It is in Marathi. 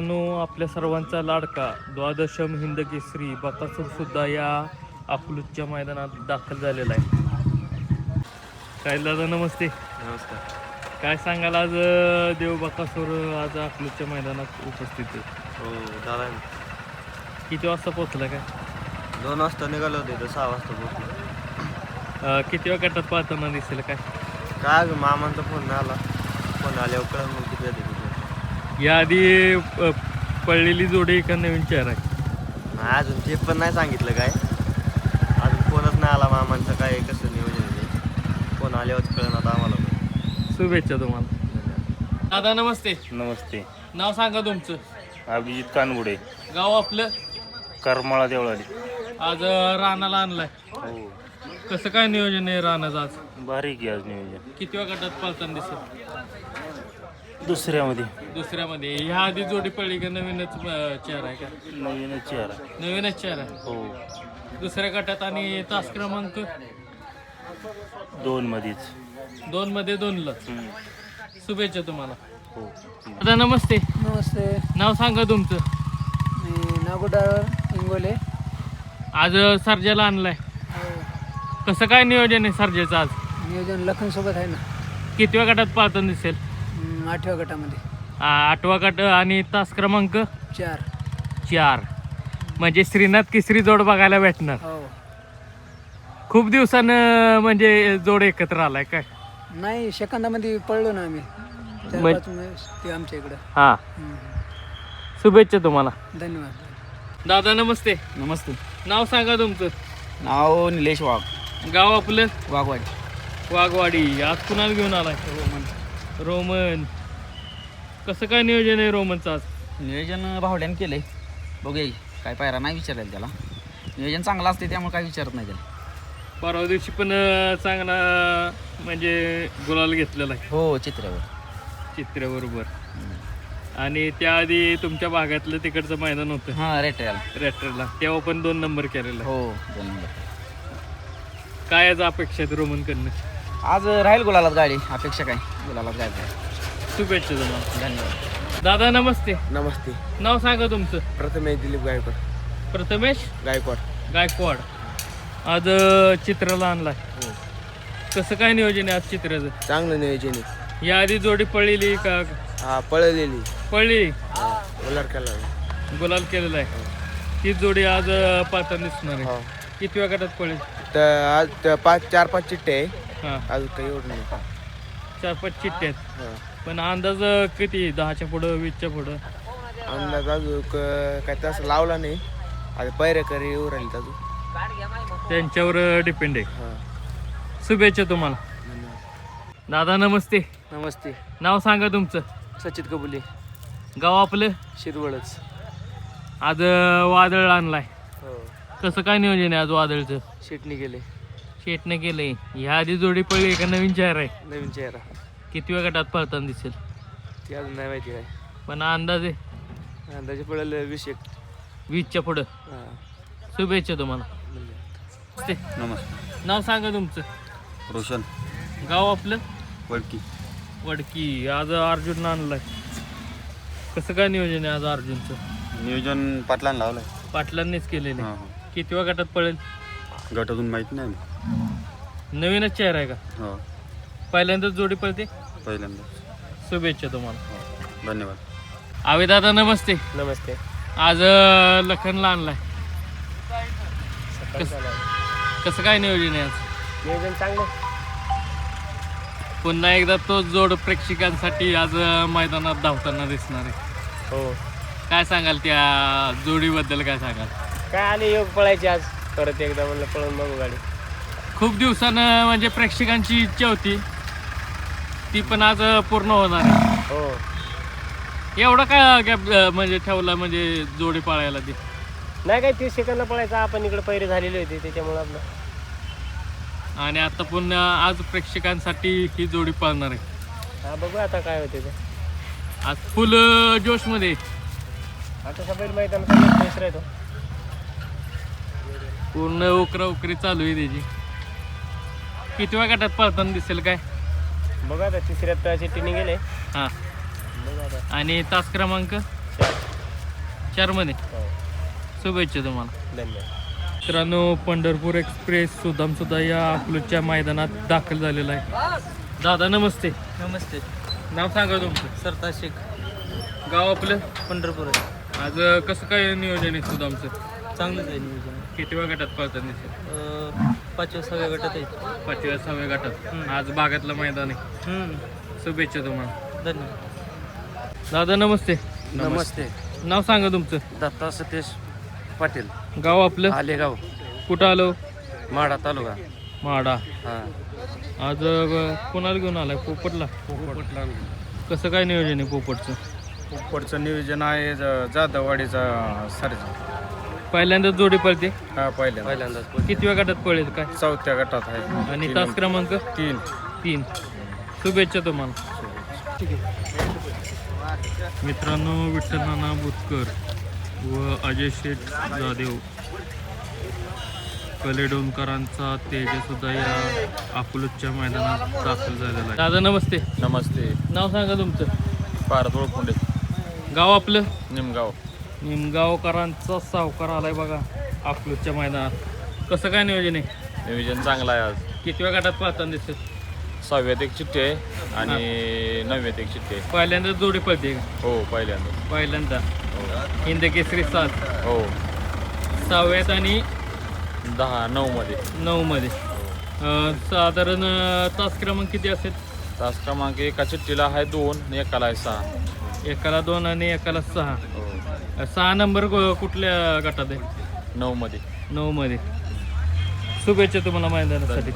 आपल्या सर्वांचा लाडका द्वादशम हिंद केसरी बकासूर सुद्धा या अकलूजच्या मैदानात दाखल झालेला आहे. काय दादा नमस्ते. नमस्कार. काय सांगाल आज देव बकासूर आज अकलूजच्या मैदानात उपस्थित आहे? हो दादा. किती वाजता पोहोचला काय? 2 वाजता निघालो होते तर 6 वाजता पोहोचलो. किती वेळ गटात पाहताना दिसेल काय? काय मामांचा फोन नाही आला. फोन आल्यावर कळलं मग किती वाजता पोहोचलो. याआधी पडलेली जोडी का नवीन चेहरा आहे? नाही अजून ते पण नाही सांगितलं काय. अजून फोनच नाही आला मामांचं काय कसं नियोजन आहे. फोन आल्यावरच कळलं आता आम्हाला. शुभेच्छा तुम्हाला. दादा नमस्ते. नमस्ते. नाव सांगा तुमचं. अभिजित कानगुडे, गाव आपलं? करमाळा देवळाली. आज रानाला आणलाय. हो कसं काय नियोजन आहे रानाचं आज? भारी की आज नियोजन. किती वेळ गटात पळताना दिसेल? दुसऱ्यामध्ये दुसऱ्यामध्ये. ह्या आधी जोडी पडली का नवीनच चेहरा आहे का? नवीनच चेहरा. नवीनच चेहरा. हो दुसऱ्या गटात आणि तास क्रमांक 2 मध्येच. 2 मध्ये 2ला. शुभेच्छा तुम्हाला. हो दादा नमस्ते. नमस्ते. नाव सांगा तुमचं. मी नागो ड्रायव्हर इंगोले. आज सर्जाला आणलाय. कसं काय नियोजन आहे सर्जाचं आज? नियोजन लखन सोबत आहे ना. किती वेळ गटात पाहताना दिसेल? 8व्या गटामध्ये. 8वा गट आणि तास क्रमांक 4. म्हणजे श्रीनाथ केसरी जोड बघायला भेटणार. हो. खूप दिवसानं म्हणजे जोड एकत्र आलाय काय? नाही सेकंदामध्ये पळलो ना आम्ही. 4-5 वेळेस ते आमच्या इकडं. हा. शुभेच्छा तुम्हाला. धन्यवाद. दादा नमस्ते. नमस्ते. नाव सांगा तुमचं. नाव निलेश वाघ, गाव आपलं? वाघवाडी. वाघवाडी. आज कुणाला घेऊन आलाय? रोमन. कसं काय नियोजन आहे रोमनचं आज? नियोजन भावड्यानं केलं आहे. बघूया काय पायरा नाही विचारायला त्याला. नियोजन चांगलं असते त्यामुळे काय विचारत नाही त्याला. परवा दिवशी पण चांगला म्हणजे गुलाल घेतलेला आहे. हो चित्रावर. चित्र्याबरोबर. आणि त्याआधी तुमच्या भागातलं तिकडचं मैदान होतं हां रेटरला. रेटरला, तेव्हा पण 2 नंबर केलेला. हो 2 नंबर. काय आज अपेक्षा आहेत रोमनकडनं? आज राहील गुलालात गाडी. अपेक्षा काय गुलालात गाडी. शुभेच्छा तुम्हाला. धन्यवाद. दादा नमस्ते. नमस्ते. नाव सांगा तुमचं. प्रथमेश दिलीप गायकवाड. प्रथमेश गायकवाड. आज चित्राला आणलाय. हो. कसं काय नियोजन आहे आज चित्राचं? चांगलं नियोजन आहे. याआधी जोडी पळलेली का? हा पळलेली. पळली. उलार केला. गुलाल केलेला आहे. ती जोडी आज पाहताना दिसणार आहे. हो. किती वेळ गटात पळेल? तर आज 4-5 चिठ्ठे आहे. हां. अजून काही एवढं नाही. 4-5 चिठ्ठ्या आहेत. हा. पण अंदाज किती? 10च्या पुढं 20च्या पुढं? अंदाज अजून काय तसं लावला नाही. आता पैरेकरी येऊ राहिले अजून. त्यांच्यावर डिपेंड आहे. हां. शुभेच्छा तुम्हाला. दादा नमस्ते. नमस्ते. नाव सांगा तुमचं. सचित कबुले. गाव आपलं? शिरवळच. आज वादळ आणलाय. हो. कसं काय नियोजन आहे आज वादळचं? शेटणी गेले. शेटने केलंय. ह्या आधी जोडी पडली का नवीन चेहरा आहे? नवीन चेहरा. किती वेळ गटात पळताना दिसेल? ते अजून नाही माहिती काय. पण अंदाज आहे अंदाजे पळलं 20-1. 20च्या पुढं. हां. शुभेच्छा तुम्हाला. नमस्ते. नमस्ते. नाव सांगा तुमचं. रोशन गाव आपलं? वडकी. वडकी. आज अर्जुन आणलाय. कसं काय नियोजन आहे आज अर्जुनचं? नियोजन पाटलानं लावलंय. पाटलांनीच केलेले. हां किती वेळ गटात पळेल? गटातून माहीत नाही. नवीनच चेहरा आहे का? हो पहिल्यांदाच जोडी पळते. पहिल्यांदा. शुभेच्छा तुम्हाला. धन्यवाद. आवे दादा नमस्ते. नमस्ते. आज लखनला आणलाय. कसं काय नियोजन आहे आज? नियोजन चांगलं. पुन्हा एकदा तोच जोड प्रेक्षकांसाठी आज मैदानात धावताना दिसणार आहे. हो. काय सांगाल त्या जोडीबद्दल? काय सांगाल? काय आले योग पळायची आज परत एकदा म्हणलं पळून बघू गाडी. खूप दिवसानं म्हणजे प्रेक्षकांची इच्छा होती ती पण आज पूर्ण होणार आहे. हो. एवढा काय गॅप म्हणजे ठेवला म्हणजे जोडी पाळायला ती? नाही काय 30 सेकंदला पळायचा. आपण इकडे पैरे झालेले होते त्याच्यामुळे आपलं. आणि आता पुन्हा आज प्रेक्षकांसाठी ही जोडी पाळणार आहे. हा बघू आता काय होते ते. आज फुल जोशमध्ये. आता सफेद मैदान फ्रेश राहतो. पूर्ण उकरी चालू आहे त्याची. किती वेळ गटात पळताना दिसेल काय? बघा आता 3ऱ्यात चिठ्ठीने गेले. हां. बघा आता. आणि तास क्रमांक 4. 4 मध्ये हो. शुभेच्छा तुम्हाला. धन्यवाद. मित्रांनो, पंढरपूर एक्सप्रेस सुदाम सुद्धा या अकलूजच्या मैदानात दाखल झालेला आहे. दादा नमस्ते. नमस्ते. नाव सांगा तुमचं. सरता शेख, गाव आपलं. पंढरपूर. आज कसं काय नियोजन आहे सुदामचं? चांगलंच आहे नियोजन. कितव्या गटात पळताना दिसेल? 5व्या-6व्या गटात आहे. 5व्या-6व्या गटात. आज बागातलं मैदान आहे. शुभेच्छा तुम्हाला. धन्यवाद. दादा नमस्ते. नमस्ते. नाव सांगा तुमचं. दत्ता सतीश पाटील, गाव आपलं. आलेगाव, कुठं आलो? माडा तालुका. माडा. हां, आज कोणाला घेऊन आलाय? पोपटला. पोपटला. कसं काय नियोजन आहे पोपटचं? पोपटचं नियोजन आहे जाधववाडीचा सर्जा. पहिल्यांदाच जोडी पळते. हा, पहिल्यांदाच कितव्या गटात पळेल काय? 4थ्या गटात आहे. आणि तास क्रमांक 3. शुभेच्छा तुम्हाला. मित्रांनो, विठ्ठल नाना बुतकर व अजय शेठ जाधव कलेडोनकरांचा तेज सुद्धा या अकलूजच्या मैदानात दाखल झालेला आहे. दादा नमस्ते. नमस्ते. नाव सांगा तुमचं. पारत ओळखुंडे, गाव आपलं. निमगाव. निमगावकरांचा सावकार आलाय बघा अकलूजच्या मैदानात. कसं काय नियोजन आहे? नियोजन चांगलं आहे. आज कितव्या गटात पाहताना दिसेल? 6व्यात एक चिठ्ठी आहे आणि 9व्यात एक चिठ्ठी आहे. पहिल्यांदा जोडी पळते का? हो, पहिल्यांदा. पहिल्यांदा. हिंद केसरी 7. हो, 6व्यात आणि 9 मध्ये. 9 मध्ये. साधारण तास क्रमांक किती असेल? तास क्रमांक एका चिठ्ठीला आहे 2, एकाला आहे 6. एकाला 2 आणि एकाला 6. हो, 6 नंबर कुठल्या गटात आहे? 9 मध्ये. 9 मध्ये. शुभेच्छा तुम्हाला मैदानासाठी.